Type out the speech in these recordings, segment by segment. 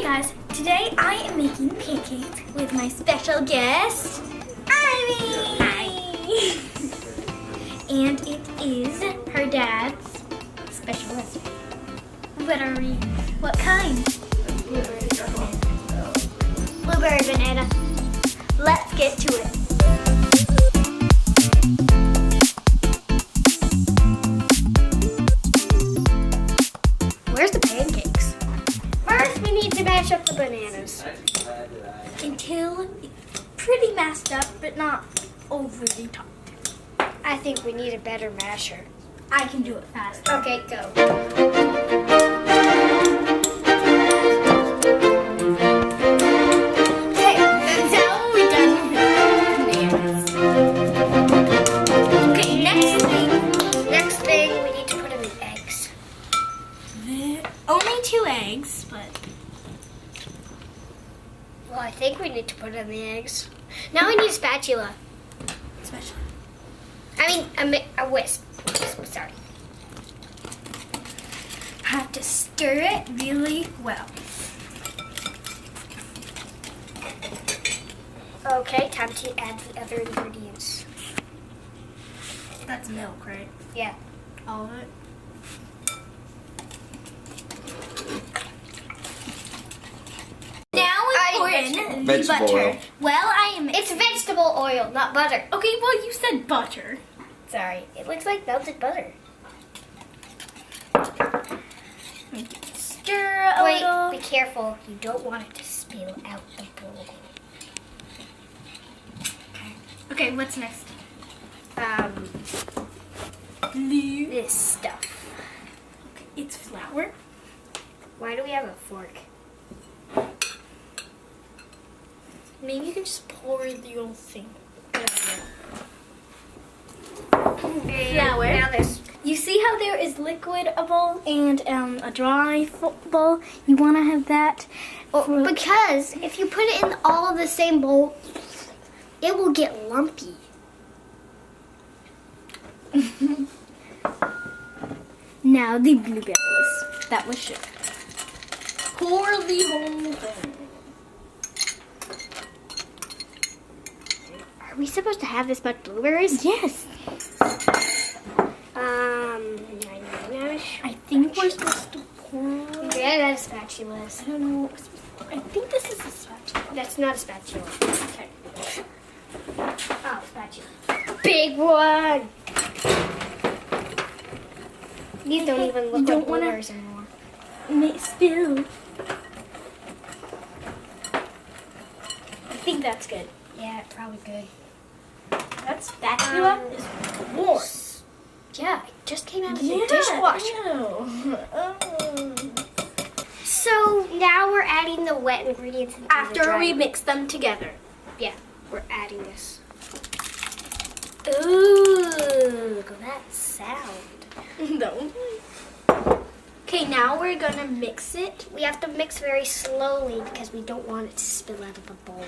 guys, today I am making pancakes with my special guest, Ivy! Hi! And it is her dad's special recipe. What kind? Blueberry banana. Let's get to it. Where's the pancakes? First, we need to mash up the bananas. Until it's pretty mashed up, but not overly topped. I think we need a better masher. I can do it fast. Okay, go. Okay, that's how we're done with bananas. Okay, Next thing, we need to put in the eggs. only 2 eggs, but Well, I think we need to put in the eggs. Now we need a spatula. special. I mean, a whisk. Sorry. Have to stir it really well. Okay, time to add the other ingredients. That's milk, right? Yeah. All of it. Now we pour in the Vegetable butter. oil. Well, I am. It's vegetable oil, not butter. Okay. Well, you said butter. Sorry, it looks like melted butter. Stir a little. Wait, be careful. You don't want it to spill out the bowl. Okay, what's next? This stuff. Okay, it's flour. Why do we have a fork? Maybe you can just pour the whole thing. Flour. Now this. You see how there is liquid a bowl and a dry bowl? You want to have that. Because if you put it in all of the same bowl, it will get lumpy. Now the blueberries. That was sugar. Pour the whole thing. Are we supposed to have this much blueberries? Yes. I I think we're supposed to pour. Yeah, that's spatulas. I don't know what we're supposed to pour. I think this is a spatula. That's not a spatula. Okay. Oh, spatula. Big one. These don't even You look don't like wanna- blueberries anymore. May spill. I think that's good. Yeah, probably good. That spatula is warm. Yeah, it just came out of the dishwasher. So now we're adding the wet ingredients into the After dry. we mix them together. Yeah, we're adding this. Ooh, look at that sound. No. Okay, now we're gonna mix it. We have to mix very slowly because we don't want it to spill out of the bowl.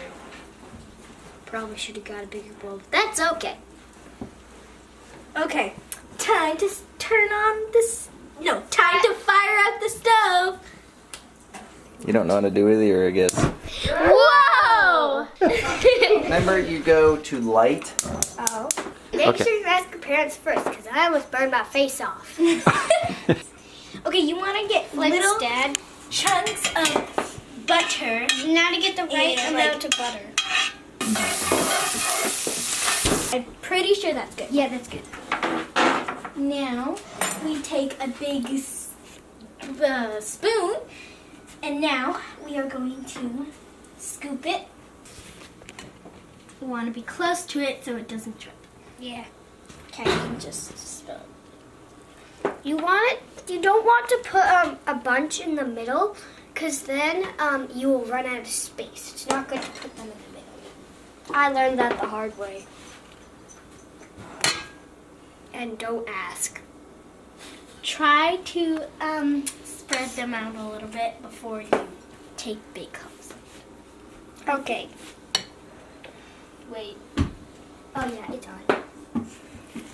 Probably should have got a bigger bowl. That's okay. Okay, time to turn on this. No, time to fire up the stove. You don't know how to do either, I guess. Whoa! Remember, you go to light. Oh. Make Okay. sure you ask your parents first because I almost burned my face off. Okay, you want to get Let's, little Dad. chunks of butter. Now to get the right Yeah, amount of butter. I'm pretty sure that's good. Yeah, that's good. Now we take a big spoon, and now we are going to scoop it. We want to be close to it so it doesn't drip. Yeah. Okay, and just spill it. You don't want to put a bunch in the middle because then you will run out of space. It's not good to put them in the middle. I learned that the hard way. And don't ask. Try to spread them out a little bit before you take big cups. Okay. Wait. Oh yeah, it's on.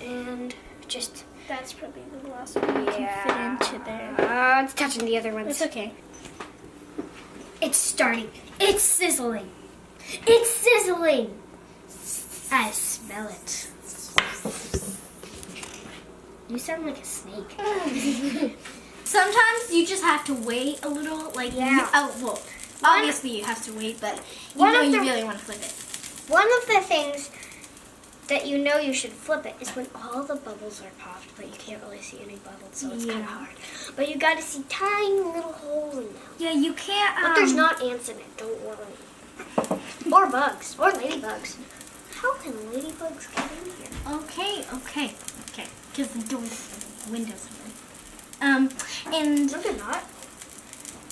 And just That's probably the last one you can fit into there. It's touching the other ones. It's okay. It's It's starting. It's sizzling. It's sizzling. I smell it. You sound like a snake. Sometimes you just have to wait a little, like, Yeah. Obviously you have to wait, but you really want to flip it. One of the things that you know you should flip it is when all the bubbles are popped, but you can't really see any bubbles, so it's kind of hard. But you got to see tiny little holes in them. Yeah, you can't. But there's not ants in it, don't worry. Or bugs, or ladybugs. How can ladybugs get in here? Okay. Because the windows are and No, they're not.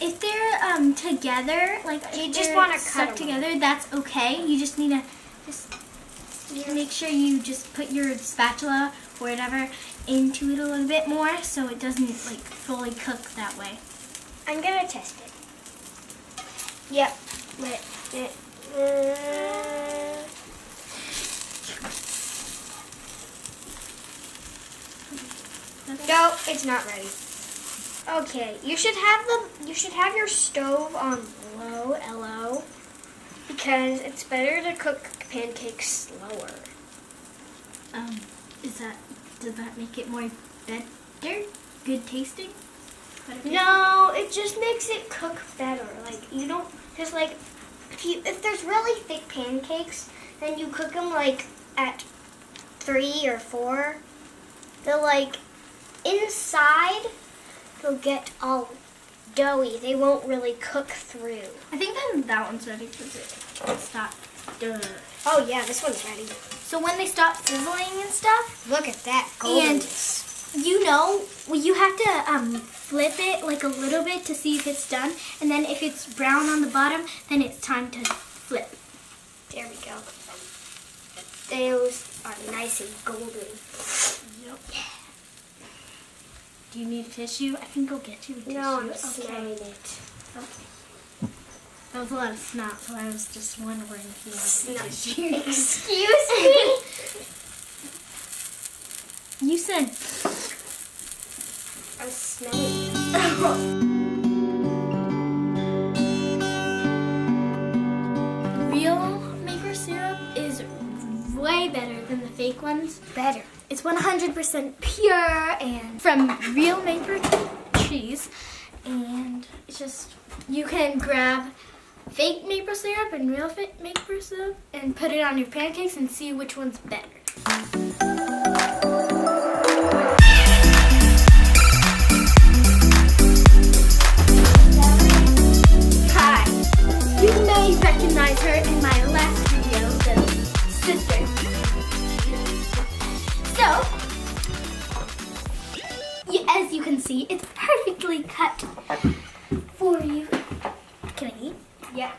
if they're together, like You if just they're wanna cut stuck 'em together, that's okay. You just need to make sure you just put your spatula or whatever into it a little bit more so it doesn't like fully cook that way. I'm gonna test it. Yep. No, it's not ready. Okay, you should have your stove on low, LO, because it's better to cook pancakes slower. Does that make it more better? Good tasting? No, it just makes it cook better. Like you don't just like if there's really thick pancakes, then you cook them like at 3 or 4. They'll like inside they'll get all doughy. They won't really cook through. I think then that one's ready because it stopped. Oh yeah, this one's ready. So when they stop sizzling and stuff, Look at that and goldenness. you have to flip it like a little bit to see if it's done, and then if it's brown on the bottom, then it's time to flip. There we go. Those are nice and golden. Yep. Do you need a tissue? I can go get you a tissue. No, I'm smelling it. Okay. That was a lot of snot, so I was just wondering if you wanted a tissue. Excuse me? You said. I'm smelling it. Real maple syrup is way better than the fake ones. Better. It's 100% pure and from real maple cheese. And it's just, you can grab fake maple syrup and real maple syrup and put it on your pancakes and see which one's better. Hi, you may recognize her in my last video, the sister. So, as you can see, it's perfectly cut for you. Can I eat? Yeah.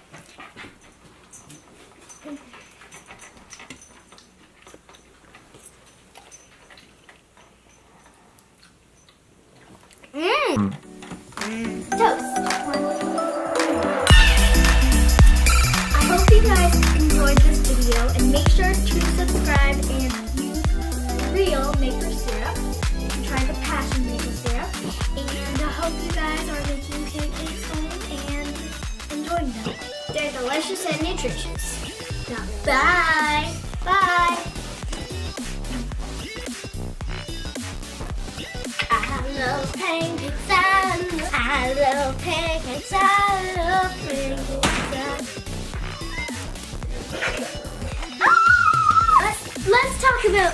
Toast. I hope you guys enjoyed this video and make sure to subscribe and use real maple syrup. Try the passion maple syrup. And I hope you guys are making pancakes home and enjoying them. They're delicious and nutritious. Bye. Bye. I love pancakes. I love pancakes. I love pancakes. Let's talk about